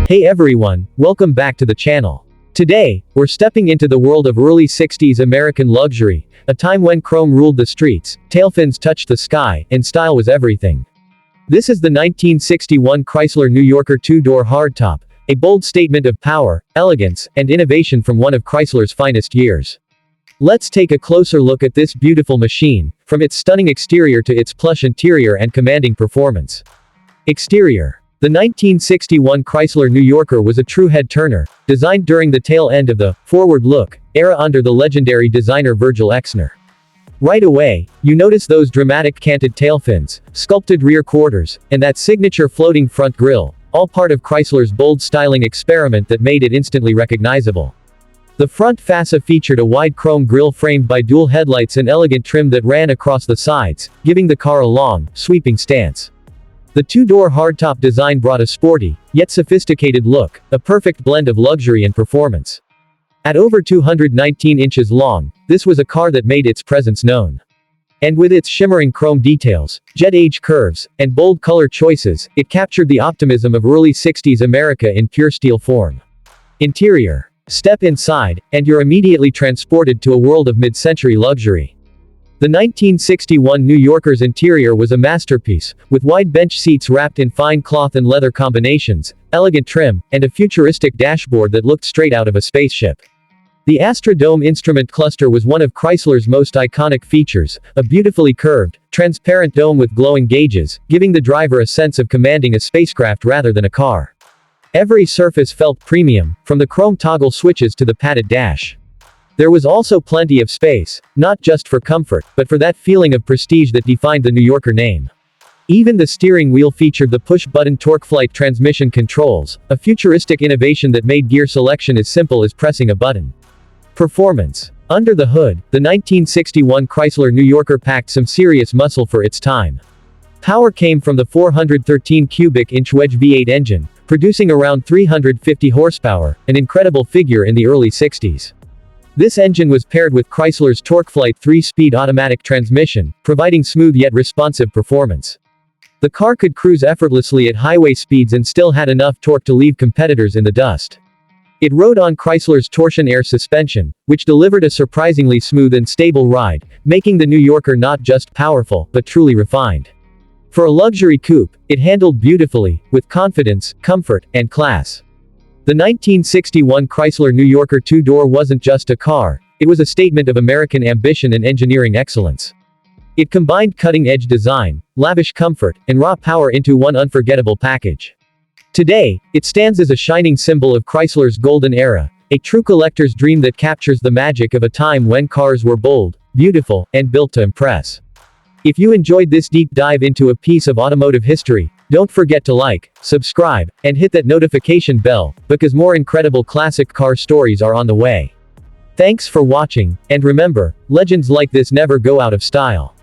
Hey everyone, welcome back to the channel. Today, we're stepping into the world of early 60s American luxury, a time when chrome ruled the streets, tailfins touched the sky, and style was everything. This is the 1961 Chrysler New Yorker two-door hardtop, a bold statement of power, elegance, and innovation from one of Chrysler's finest years. Let's take a closer look at this beautiful machine, from its stunning exterior to its plush interior and commanding performance. Exterior. The 1961 Chrysler New Yorker was a true head-turner, designed during the tail end of the forward look era under the legendary designer Virgil Exner. Right away, you notice those dramatic canted tailfins, sculpted rear quarters, and that signature floating front grille, all part of Chrysler's bold styling experiment that made it instantly recognizable. The front fascia featured a wide chrome grille framed by dual headlights and elegant trim that ran across the sides, giving the car a long, sweeping stance. The two-door hardtop design brought a sporty, yet sophisticated look, a perfect blend of luxury and performance. At over 219 inches long, this was a car that made its presence known. And with its shimmering chrome details, jet-age curves, and bold color choices, it captured the optimism of early 60s America in pure steel form. Interior. Step inside, and you're immediately transported to a world of mid-century luxury. The 1961 New Yorker's interior was a masterpiece, with wide bench seats wrapped in fine cloth and leather combinations, elegant trim, and a futuristic dashboard that looked straight out of a spaceship. The AstraDome instrument cluster was one of Chrysler's most iconic features, a beautifully curved, transparent dome with glowing gauges, giving the driver a sense of commanding a spacecraft rather than a car. Every surface felt premium, from the chrome toggle switches to the padded dash. There was also plenty of space, not just for comfort, but for that feeling of prestige that defined the New Yorker name. Even the steering wheel featured the push-button TorqueFlite transmission controls, a futuristic innovation that made gear selection as simple as pressing a button. Performance. Under the hood, the 1961 Chrysler New Yorker packed some serious muscle for its time. Power came from the 413 cubic inch wedge V8 engine, producing around 350 horsepower, an incredible figure in the early 60s. This engine was paired with Chrysler's TorqueFlite 3-speed automatic transmission, providing smooth yet responsive performance. The car could cruise effortlessly at highway speeds and still had enough torque to leave competitors in the dust. It rode on Chrysler's torsion air suspension, which delivered a surprisingly smooth and stable ride, making the New Yorker not just powerful, but truly refined. For a luxury coupe, it handled beautifully, with confidence, comfort, and class. The 1961 Chrysler New Yorker two-door wasn't just a car, it was a statement of American ambition and engineering excellence. It combined cutting-edge design, lavish comfort, and raw power into one unforgettable package. Today, it stands as a shining symbol of Chrysler's golden era, a true collector's dream that captures the magic of a time when cars were bold, beautiful, and built to impress. If you enjoyed this deep dive into a piece of automotive history, don't forget to like, subscribe, and hit that notification bell, because more incredible classic car stories are on the way. Thanks for watching, and remember, legends like this never go out of style.